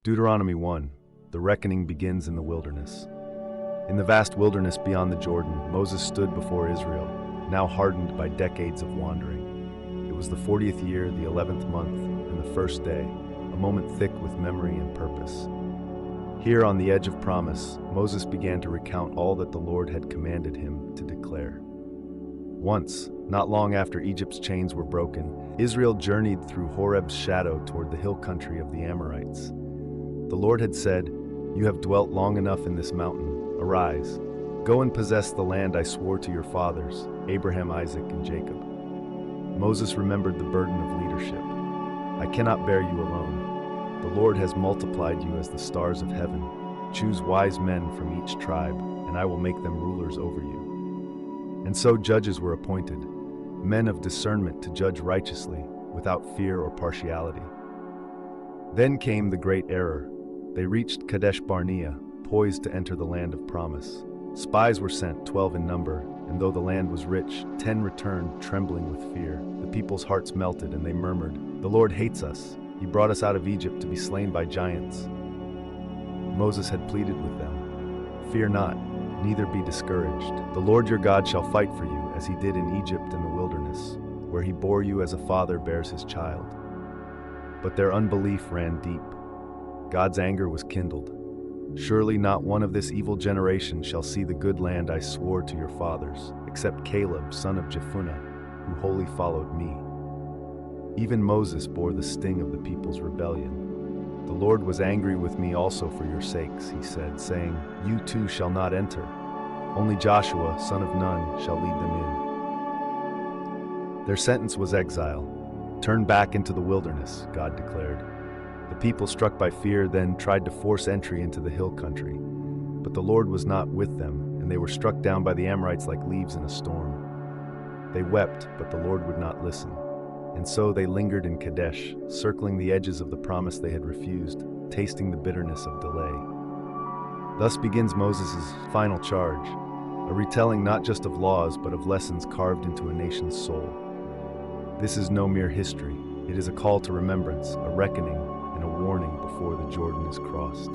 Deuteronomy 1. The reckoning begins in the wilderness. In the vast wilderness beyond the Jordan, Moses stood before Israel, now hardened by decades of wandering. It was the 40th year, the 11th month, and the first day, a moment thick with memory and purpose. Here on the edge of promise, Moses began to recount all that the Lord had commanded him to declare. Once, not long after Egypt's chains were broken, Israel journeyed through Horeb's shadow toward the hill country of the Amorites. The Lord had said, "You have dwelt long enough in this mountain. Arise, go and possess the land I swore to your fathers, Abraham, Isaac, and Jacob." Moses remembered the burden of leadership. "I cannot bear you alone. The Lord has multiplied you as the stars of heaven. Choose wise men from each tribe, and I will make them rulers over you." And so judges were appointed, men of discernment to judge righteously, without fear or partiality. Then came the great error. They reached Kadesh Barnea, poised to enter the land of promise. Spies were sent, 12 in number, and though the land was rich, 10 returned, trembling with fear. The people's hearts melted, and they murmured, "The Lord hates us. He brought us out of Egypt to be slain by giants." Moses had pleaded with them, "Fear not, neither be discouraged. The Lord your God shall fight for you, as he did in Egypt in the wilderness, where he bore you as a father bears his child." But their unbelief ran deep. God's anger was kindled. "Surely not one of this evil generation shall see the good land I swore to your fathers, except Caleb, son of Jephunneh, who wholly followed me." Even Moses bore the sting of the people's rebellion. "The Lord was angry with me also for your sakes," he said, saying, "You too shall not enter. Only Joshua, son of Nun, shall lead them in." Their sentence was exile. "Turn back into the wilderness," God declared. The people, struck by fear, then tried to force entry into the hill country. But the Lord was not with them, and they were struck down by the Amorites like leaves in a storm. They wept, but the Lord would not listen. And so they lingered in Kadesh, circling the edges of the promise they had refused, tasting the bitterness of delay. Thus begins Moses' final charge, a retelling not just of laws, but of lessons carved into a nation's soul. This is no mere history. It is a call to remembrance, a reckoning, and a warning before the Jordan is crossed.